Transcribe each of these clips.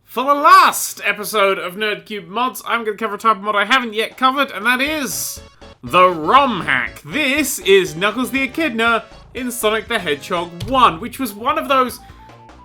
For the last episode of Nerd³ Mods, I'm going to cover a type of mod I haven't yet covered, and that is the ROM hack. This is Knuckles the Echidna in Sonic the Hedgehog 1, which was one of those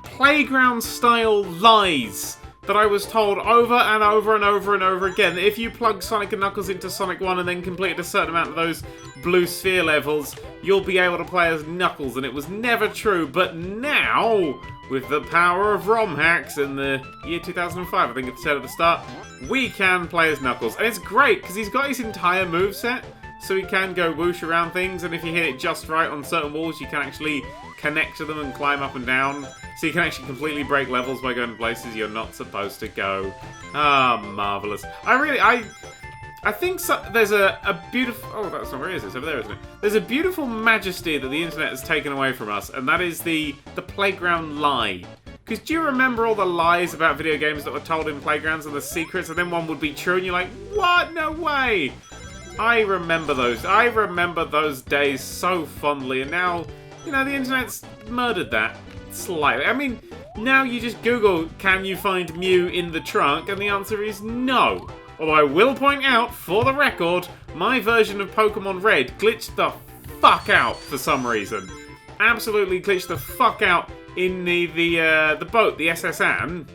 playground-style lies that I was told over and over and over and over again, that if you plug Sonic and Knuckles into Sonic 1 and then completed a certain amount of those blue sphere levels, you'll be able to play as Knuckles, and it was never true. But now, with the power of ROM hacks in the year 2005, I think it said at the start, we can play as Knuckles. And it's great, because he's got his entire moveset, so he can go whoosh around things, and if you hit it just right on certain walls, you can actually connect to them and climb up and down. So you can actually completely break levels by going to places you're not supposed to go. Ah, marvellous. I think there's a beautiful... Oh, that's not where it is. It's over there, isn't it? There's a beautiful majesty that the internet has taken away from us, and that is the playground lie. Because do you remember all the lies about video games that were told in playgrounds and the secrets, and then one would be true, and you're like, what? No way! I remember those. I remember those days so fondly, and now, you know, the internet's murdered that slightly. I mean, now you just Google, can you find Mew in the trunk? And the answer is no. Although I will point out, for the record, my version of Pokemon Red glitched the fuck out for some reason. Absolutely glitched the fuck out in the boat, the SS Anne,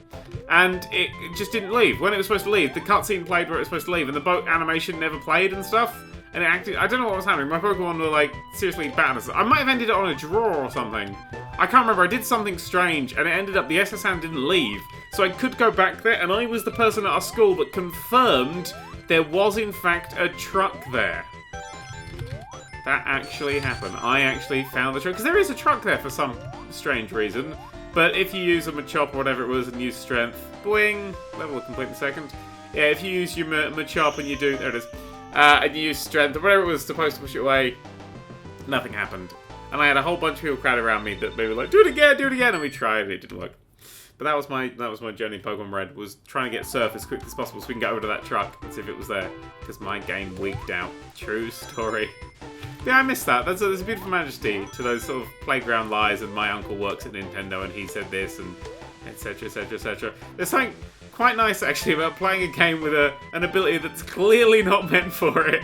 and it just didn't leave. When it was supposed to leave, the cutscene played where it was supposed to leave, and the boat animation never played and stuff. And it acted, I don't know what was happening. My Pokemon were like seriously bad. I might have ended it on a draw or something. I can't remember. I did something strange, and it ended up the SSN didn't leave, so I could go back there. And I was the person at our school that confirmed there was in fact a truck there. That actually happened. I actually found the truck, because there is a truck there for some strange reason. But if you use a Machop or whatever it was and use strength, boing, level will complete in a second. Yeah, if you use your Machop and you do, there it is. And you use strength, or whatever it was supposed to push it away, nothing happened. And I had a whole bunch of people crowd around me that they were like, do it again, and we tried, and it didn't work. But that was my journey in Pokemon Red, was trying to get Surf as quick as possible so we can get over to that truck and see if it was there, because my game wigged out. True story. Yeah, I missed that. There's a beautiful majesty to those sort of playground lies, and my uncle works at Nintendo and he said this, and etc, etc, etc. There's something quite nice actually about playing a game with an ability that's clearly not meant for it.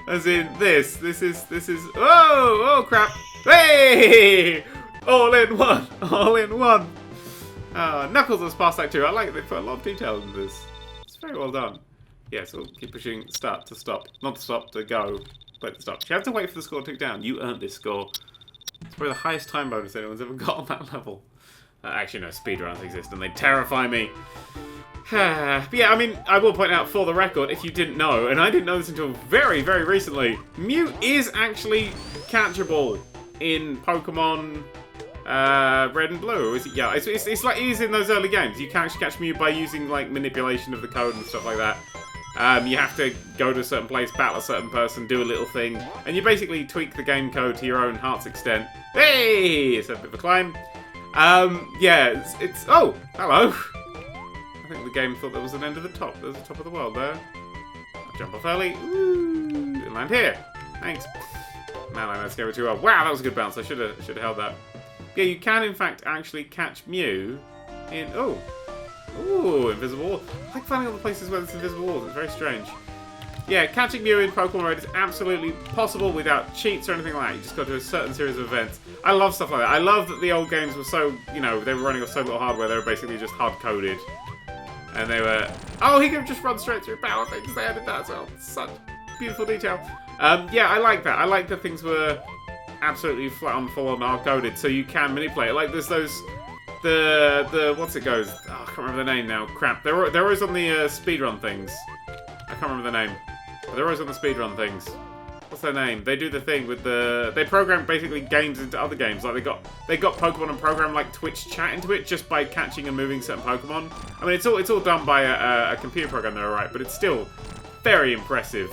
As in this is oh crap! Hey! All in one! Knuckles was past that too. I like that they put a lot of detail into this. It's very well done. Yeah, so keep pushing start to stop. Not to stop, to go. Wait to stop. You have to wait for the score to tick down. You earned this score. It's probably the highest time bonus anyone's ever got on that level. Actually, no, speedruns exist and they terrify me. But yeah, I mean, I will point out for the record, if you didn't know, and I didn't know this until very, very recently, Mew is actually catchable in Pokemon Red and Blue. Is it? Yeah, it's like it is in those early games. You can actually catch Mew by using like manipulation of the code and stuff like that. You have to go to a certain place, battle a certain person, do a little thing, and you basically tweak the game code to your own heart's extent. Hey! It's a bit of a climb. Yeah, it's oh, hello. I think the game thought there was an end of the top. There's the top of the world there. I'll jump off early. Ooh, and land here. Thanks. Man, that's going too well. Wow, that was a good bounce. I should have held that. Yeah, you can in fact actually catch Mew in ooh, invisible wall. I like finding all the places where there's invisible walls. It's very strange. Yeah, catching Mew in Pokemon Red is absolutely possible without cheats or anything like that. You just got to do a certain series of events. I love stuff like that. I love that the old games were so, you know, they were running off so little hardware, they were basically just hard-coded. And they were, oh, he could just run straight through power things. They added that as well. Such beautiful detail. Yeah, I like that. I like that things were absolutely flat on, full on hard-coded, so you can manipulate it. Like, there's those, the what's it goes? Oh, I can't remember the name now. Crap. They're always on the speedrun things. I can't remember the name. But they're always on the speedrun things. What's their name? They do the thing with they program basically games into other games. Like they got Pokemon and programmed like Twitch chat into it just by catching and moving certain Pokemon. I mean, it's all done by a computer program, though, right? But it's still very impressive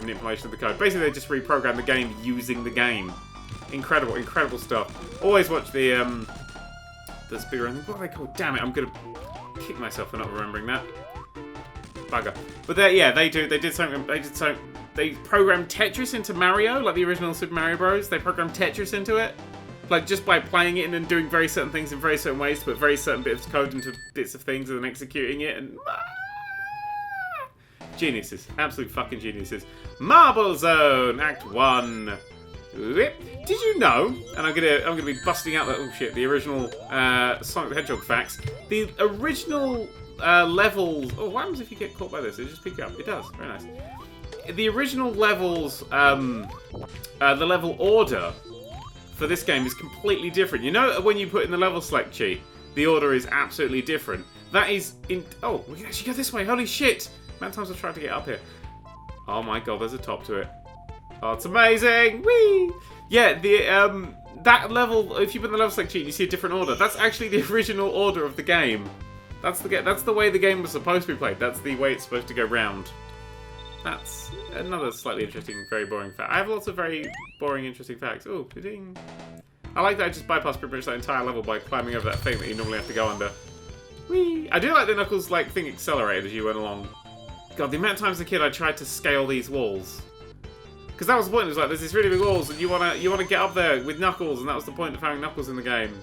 manipulation of the code. Basically, they just reprogram the game using the game. Incredible stuff. Always watch the speedrun. What are they called? Damn it! I'm gonna kick myself for not remembering that. Bugger. But they did something. They programmed Tetris into Mario, like the original Super Mario Bros. They programmed Tetris into it. Like, just by playing it and then doing very certain things in very certain ways to put very certain bits of code into bits of things and then executing it and... Geniuses. Absolute fucking geniuses. Marble Zone, Act 1. Did you know, and I'm gonna be busting out the original Sonic the Hedgehog facts. The original levels... Oh, what happens if you get caught by this? It just pick you up. It does. Very nice. The original levels, the level order for this game is completely different. You know when you put in the level select cheat, the order is absolutely different. That is in... Oh, we can actually go this way. Holy shit. How many times I've tried to get up here? Oh my god, there's a top to it. Oh, it's amazing! Whee! Yeah, the that level, if you put in the level select cheat, you see a different order. That's actually the original order of the game. That's the way the game was supposed to be played. That's the way it's supposed to go round. That's another slightly interesting, very boring fact. I have lots of very boring, interesting facts. Oh, ding! I like that I just bypassed pretty much that entire level by climbing over that thing that you normally have to go under. Whee! I do like the Knuckles thing accelerated as you went along. God, the amount of times as a kid I tried to scale these walls. Because that was the point, it was like, there's these really big walls and you wanna get up there with Knuckles, and that was the point of having Knuckles in the game.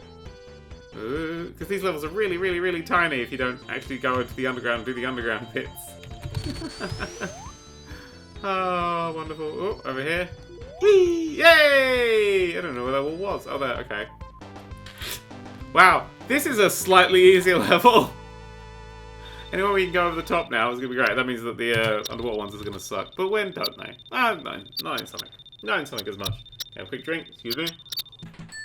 Because these levels are really, really, really tiny if you don't actually go into the underground and do the underground bits. Oh, wonderful. Oh, over here. Whee! Yay! I don't know where that wall was. Oh, there, okay. Wow, this is a slightly easier level. Anyway, we can go over the top now. It's going to be great. That means that the underwater ones are going to suck. But when don't they? Ah, no, not in Sonic. Not in Sonic as much. Have a quick drink. Excuse me.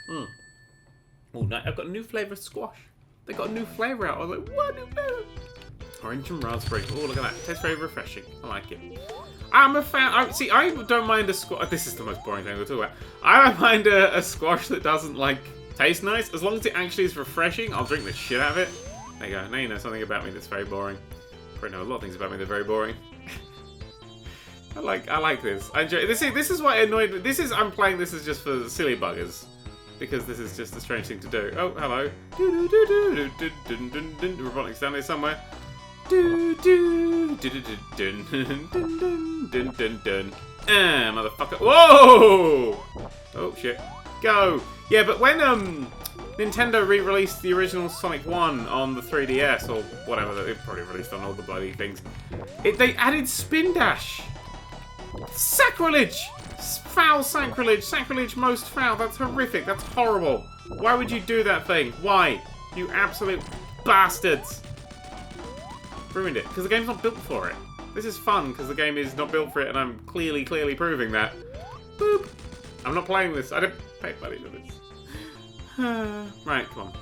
Oh, no, I've got a new flavour of squash. They got a new flavour out. I was like, what new flavour? Orange and raspberry. Oh, look at that. Tastes very refreshing. I like it. I'm a fan. I don't mind a squash. This is the most boring thing we'll talk about. I don't mind a squash that doesn't, taste nice. As long as it actually is refreshing, I'll drink the shit out of it. There you go. Now you know something about me that's very boring. Probably know a lot of things about me that are very boring. I like this. I enjoy it. This is what annoyed me. I'm playing this as just for silly buggers. Because this is just a strange thing to do. Oh, hello. Robotics down there somewhere. Motherfucker. Whoa! Oh, shit. Go! Yeah, but when, Nintendo re-released the original Sonic 1 on the 3DS, or whatever, they've probably released on all the bloody things, they added Spin Dash! Sacrilege! Foul sacrilege! Sacrilege most foul! That's horrific! That's horrible! Why would you do that thing? Why? You absolute bastards! Ruined it, because the game's not built for it. This is fun, because the game is not built for it, and I'm clearly proving that. Boop! I'm not playing this. I don't pay money for this. Right, come on.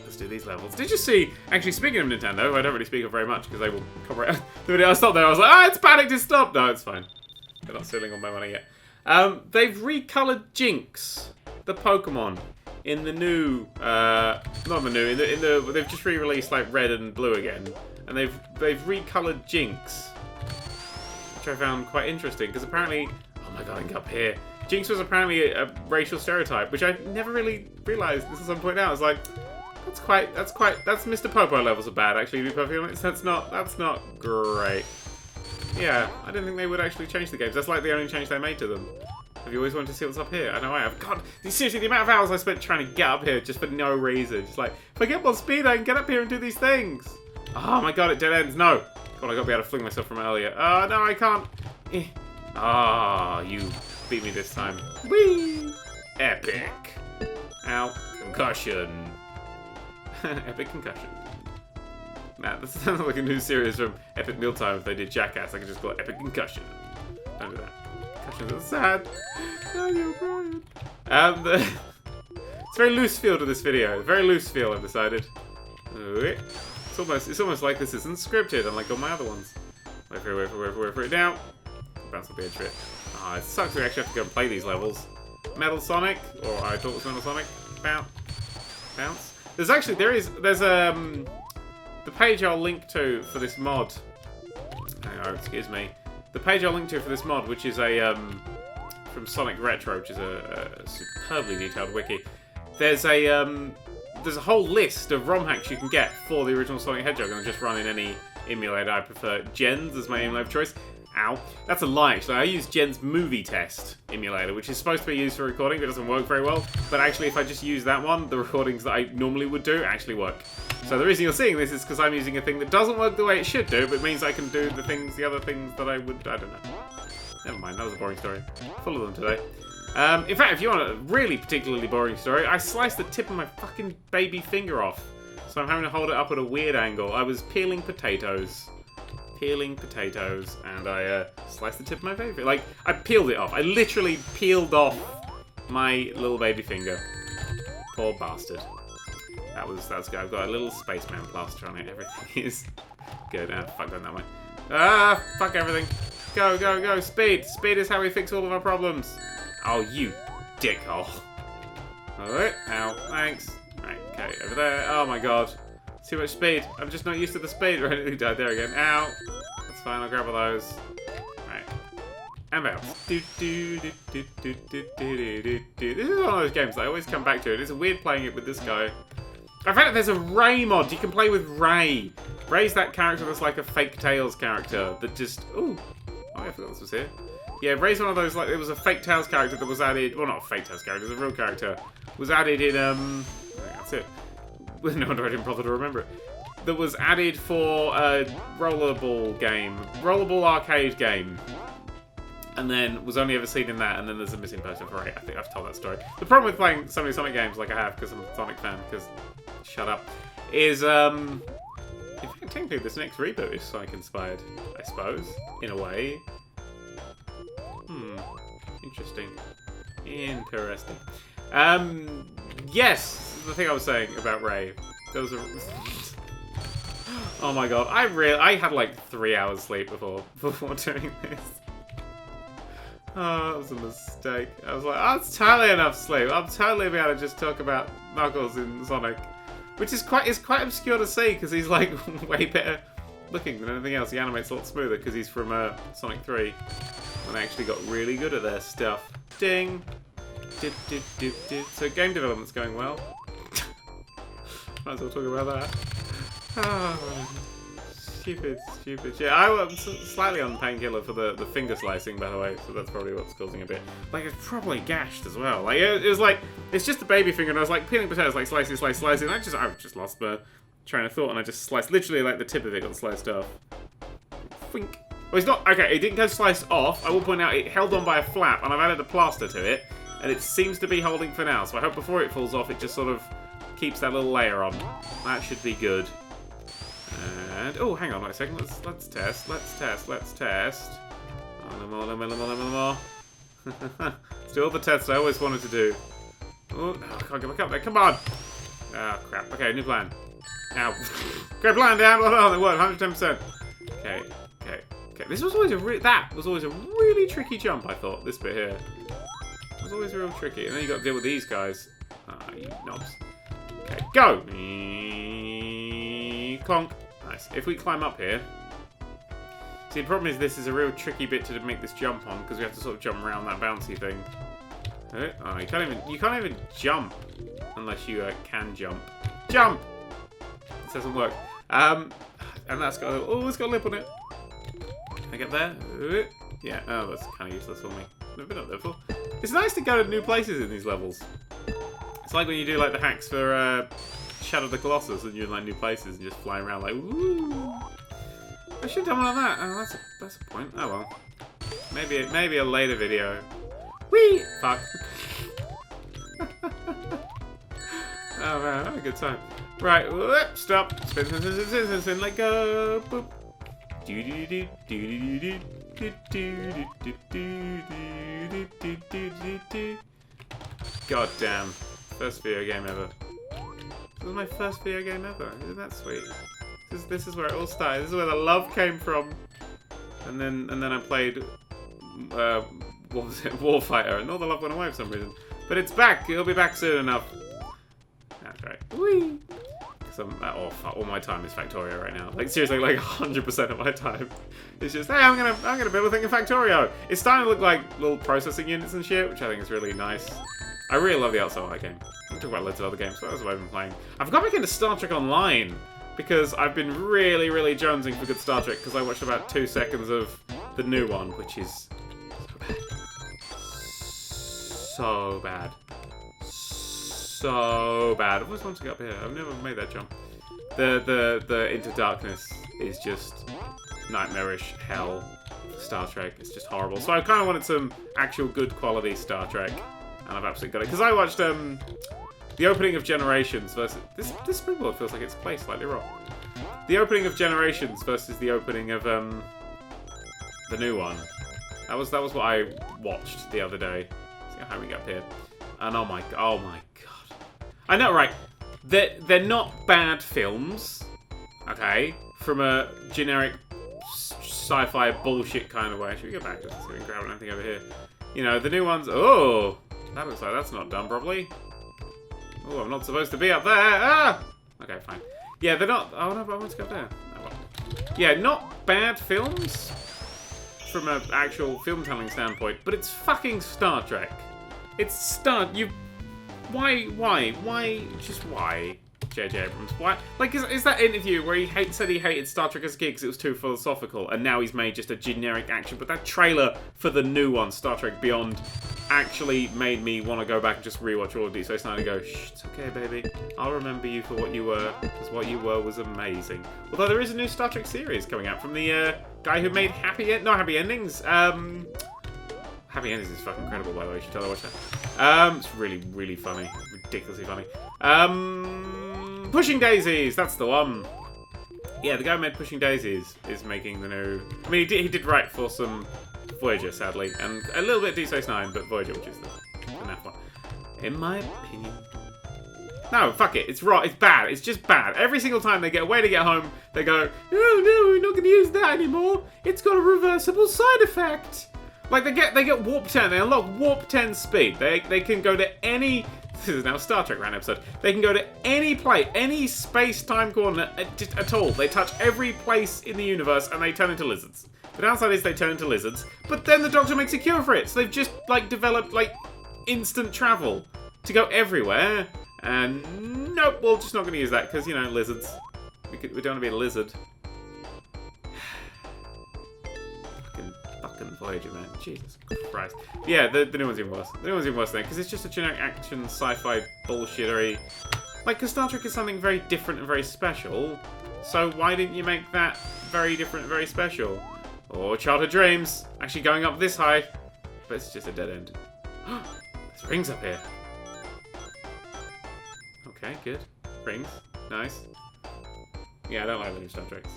Let's do these levels. Did you see... Actually, speaking of Nintendo, I don't really speak of very much because they will copyright the video. I stopped there. I was like, it's panicked to stop. No, it's fine. They're not stealing all my money yet. They've recolored Jinx, the Pokemon, in the new... not the new. They've just re-released red and blue again, and they've recolored Jinx, which I found quite interesting because apparently... Oh my god, I can get up here. Jinx was apparently a racial stereotype, which I never really realised. This is some point now. I was like, that's Mr. Popo levels of bad, actually, to be perfectly honest. That's not great. Yeah, I didn't think they would actually change the games. That's the only change they made to them. Have you always wanted to see what's up here? I know I have. God, seriously, the amount of hours I spent trying to get up here just for no reason. Just if I get more speed, I can get up here and do these things. Oh my god, it dead ends. No. God, I gotta be able to fling myself from earlier. No, I can't. You beat me this time. Whee! Epic. Ow. Concussion. Epic concussion. Nah, this sounds like a new series from Epic Mealtime if they did Jackass. I could just call it Epic Concussion. Don't do that. Concussions are sad. Oh, you're brilliant. It's very loose feel to this video. Very loose feel, I've decided. It's almost like this isn't scripted, unlike all my other ones. Wait for it. Now. Bounce off the edge of it. Ah, it sucks we actually have to go and play these levels. Metal Sonic, or I thought it was Metal Sonic. Bounce. There's the page I'll link to for this mod. Oh, excuse me. The page I'll link to for this mod, which is from Sonic Retro, which is a superbly detailed wiki. There's a whole list of ROM hacks you can get for the original Sonic Hedgehog, and I'm just running any emulator. I prefer Gens as my emulator of choice. Ow. That's a lie, actually. I use Jen's movie test emulator, which is supposed to be used for recording, but it doesn't work very well. But actually, if I just use that one, the recordings that I normally would do actually work. So the reason you're seeing this is because I'm using a thing that doesn't work the way it should do, but means I can do the other things that I would, I don't know. Never mind, that was a boring story. Full of them today. In fact, if you want a really particularly boring story, I sliced the tip of my fucking baby finger off. So I'm having to hold it up at a weird angle. I was peeling potatoes, and I sliced the tip of my baby finger. Like, I peeled it off. I literally peeled off my little baby finger. Poor bastard. That's good. I've got a little spaceman plaster on it. Everything is good. Ah, fuck, going that way. Ah, fuck everything. Go, go, go. Speed. Speed is how we fix all of our problems. Oh, you dickhole. Alright. Ow. Thanks. Right, okay, over there. Oh my god. Too much speed. I'm just not used to the speed. Right, he died there again. Ow. That's fine, I'll grab all those. Right. And bounce. This is one of those games that I always come back to. It is weird playing it with this guy. I found that there's a Ray mod. You can play with Ray. Ray's that character that's like a fake Tails character that just... Ooh. Oh, I forgot this was here. Yeah, Ray's one of those, like, it was a fake Tails character that was added... Well, not a fake Tails character, it was a real character. Was added in, that's it. No wonder I didn't bother to remember it. That was added for a rollerball game. Rollerball arcade game. And then was only ever seen in that, and then there's a missing person for Ray. I think I've told that story. The problem with playing so many Sonic games like I have, because I'm a Sonic fan, because... Shut up. Is, in fact, technically this next reboot is Sonic-inspired, I suppose. In a way. Interesting. Interesting. Yes, the thing I was saying about Ray. There was a... Oh my god, I had like 3 hours sleep before doing this. Oh, that was a mistake. I was like, oh, that's totally enough sleep. I'm totally be able to just talk about Knuckles in Sonic. Which is quite obscure to see, because he's like way better looking than anything else. He animates a lot smoother, because he's from Sonic 3. And they actually got really good at their stuff. Ding! So game development's going well. Might as well talk about that. Oh, stupid. Yeah, I'm slightly on painkiller for the finger slicing, by the way, so that's probably what's causing a bit. Like, it's probably gashed as well. Like, it was like, it's just the baby finger, and I was like peeling potatoes, like slicing, and I just lost the train of thought, and I just sliced, literally, like, the tip of it got sliced off. Fink. Well, it's not, okay, it didn't go sliced off. I will point out it held on by a flap, and I've added a plaster to it, and it seems to be holding for now, so I hope before it falls off, it just sort of keeps that little layer on. That should be good. And, oh, hang on a second, let's test. Oh, no more. Let's do all the tests I always wanted to do. Oh, I can't get back up there, come on! Oh, crap. Okay, new plan. Ow. Great plan, down, well done, it worked, 110%. Okay. This was always that was always a really tricky jump, I thought, this bit here. It was always real tricky. And then you got to deal with these guys. Ah, you knobs. Okay, go! Clonk. Nice. If we climb up here... See, the problem is this is a real tricky bit to make this jump on, because we have to sort of jump around that bouncy thing. Oh, you can't even jump unless you can jump. Jump! This doesn't work. And that's got it's got a lip on it. Can I get there? Yeah, oh, that's kind of useless for me. Never been up there before. It's nice to go to new places in these levels. It's like when you do like the hacks for Shadow of the Colossus and you're in like new places and just flying around like, woo! I should have done one of that. Oh, that's a point. Oh well. Maybe a later video. Whee! Fuck. Oh man, have a good time. Right, whoop, stop. Spin, let go. Boop. God damn. First video game ever. This was my first video game ever. Isn't that sweet? This is where it all started. This is where the love came from. And then I played what was it? Warfighter, and all the love went away for some reason. But it's back. It'll be back soon enough. That's right. Whee! All my time is Factorio right now. Like seriously, like 100% of my time. It's just, hey, I'm gonna build a thing in Factorio. It's starting to look like little processing units and shit, which I think is really nice. I really love the outside of that game. We'll talk about loads of other games, but that's what I've been playing. I've got back into Star Trek Online because I've been really, really jonesing for good Star Trek because I watched about 2 seconds of the new one, which is so bad. So bad. I always want to get up here. I've never made that jump. The Into Darkness is just nightmarish hell for Star Trek. It's just horrible. So I kind of wanted some actual good quality Star Trek, and I've absolutely got it. Because I watched the opening of Generations versus this springboard feels like it's placed slightly wrong. The opening of Generations versus the opening of the new one. That was what I watched the other day. See how we get up here. And oh my god. I know, right? They're not bad films, okay? From a generic sci-fi bullshit kind of way. Should we go back just so we can grab anything over here? You know, the new ones. Oh, that looks like that's not done properly. Oh, I'm not supposed to be up there. Ah! Okay, fine. Yeah, they're not. Oh no, but I want to go up there. Oh, well. Yeah, not bad films from an actual film-telling standpoint, but it's fucking Star Trek. It's Why? Just why? J.J. Abrams. Why? Like, is that interview where he said he hated Star Trek as a kid because it was too philosophical, and now he's made just a generic action? But that trailer for the new one, Star Trek Beyond, actually made me want to go back and just rewatch all of Deep Space Nine and go, shh, it's okay, baby. I'll remember you for what you were, because what you were was amazing. Although there is a new Star Trek series coming out from the guy who made Happy Endings. Happy Endings is fucking incredible, by the way. You should totally watch that. It's really, really funny. Ridiculously funny. Pushing Daisies! That's the one. Yeah, the guy who made Pushing Daisies is making the new... I mean, he did write for some Voyager, sadly, and a little bit Deep Space Nine, but Voyager, which is the NAF one. In my opinion... No, fuck it. It's right. It's bad. It's just bad. Every single time they get away to get home, they go, oh, no, we're not going to use that anymore. It's got a reversible side effect. Like, they get Warp 10. They unlock Warp 10 speed. They can go to any... This is now a Star Trek Rant episode. They can go to any place, any space-time coordinate at all. They touch every place in the universe, and they turn into lizards. The downside is they turn into lizards, but then the Doctor makes a cure for it. So they've just, like, developed, like, instant travel to go everywhere. And nope, we're just not going to use that, because, you know, lizards. We don't want to be a lizard. Fucking Voyager, man. Jesus Christ. Yeah, the new one's even worse. The new one's even worse then, because it's just a generic action, sci-fi bullshittery. Like, because Star Trek is something very different and very special, so why didn't you make that very different and very special? Or Childhood Dreams, actually going up this high, but it's just a dead end. There's rings up here. Okay, good. Rings. Nice. Yeah, I don't like the new Star Treks.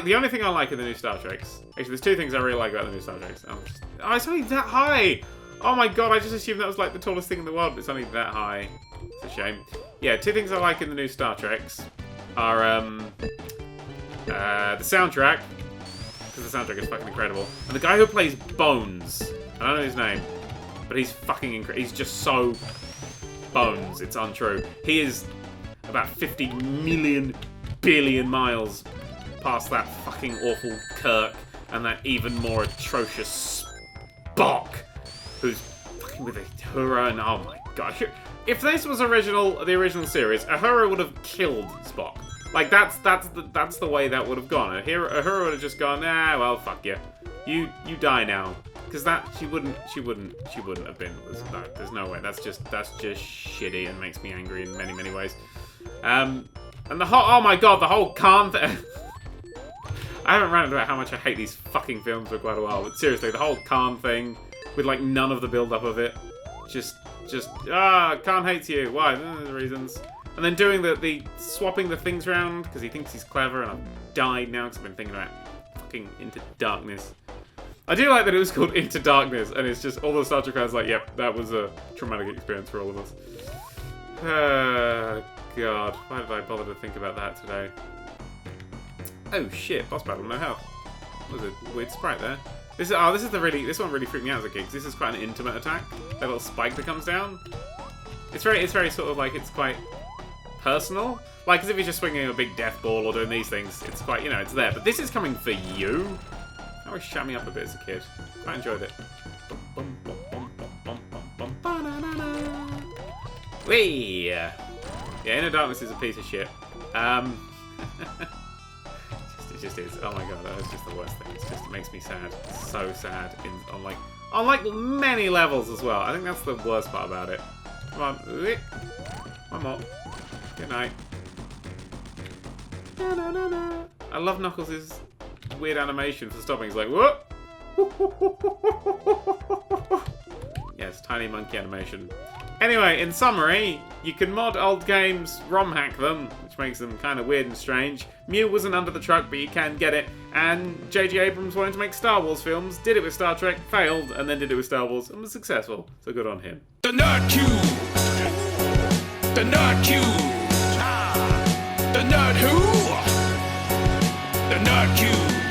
The only thing I like in the new Star Treks... Actually, there's two things I really like about the new Star Treks. Oh, it's only that high! Oh my god, I just assumed that was like the tallest thing in the world, but it's only that high. It's a shame. Yeah, two things I like in the new Star Treks are, the soundtrack, because the soundtrack is fucking incredible. And the guy who plays Bones, I don't know his name, but he's fucking incredible. He's just so Bones, it's untrue. He is about 50 million billion miles past that fucking awful Kirk and that even more atrocious Spock, who's fucking with Uhura, and oh my god. If this was the original series, Uhura would have killed Spock. Like, that's the way that would have gone. Uhura would have just gone, nah, well, fuck you. You die now. Because she wouldn't have been. No, there's no way. That's just shitty and makes me angry in many, many ways. And the whole, oh my god, the whole Khan thing. I haven't ranted about how much I hate these fucking films for quite a while, but seriously, the whole Khan thing, with like none of the build-up of it, Khan hates you. Why? There's reasons. And then doing the swapping the things around because he thinks he's clever, and I've died now because I've been thinking about fucking Into Darkness. I do like that it was called Into Darkness, and it's just all the Star Trek fans like, yep, that was a traumatic experience for all of us. God, why did I bother to think about that today? Oh shit, boss battle, no health. What was a weird sprite there? This one really freaked me out as a kid, because this is quite an intimate attack. That little spike that comes down. It's very sort of like, it's quite personal. Like, as if he's just swinging a big death ball or doing these things. It's quite, you know, it's there. But this is coming for you. That always shut me up a bit as a kid. Quite enjoyed it. Whee! Yeah, Inner Darkness is a piece of shit. It just is. Oh my god, that's just the worst thing. It makes me sad. So sad. On like many levels as well. I think that's the worst part about it. Come on. One more. Good night. I love Knuckles' weird animation for stopping. He's like, whoop! Yes, tiny monkey animation. Anyway, in summary, you can mod old games, ROM hack them, which makes them kind of weird and strange. Mew wasn't under the truck, but you can get it. And J.J. Abrams wanted to make Star Wars films, did it with Star Trek, failed, and then did it with Star Wars, and was successful. So good on him. The Nerd3! The Nerd3! The Nerd who? The Nerd3!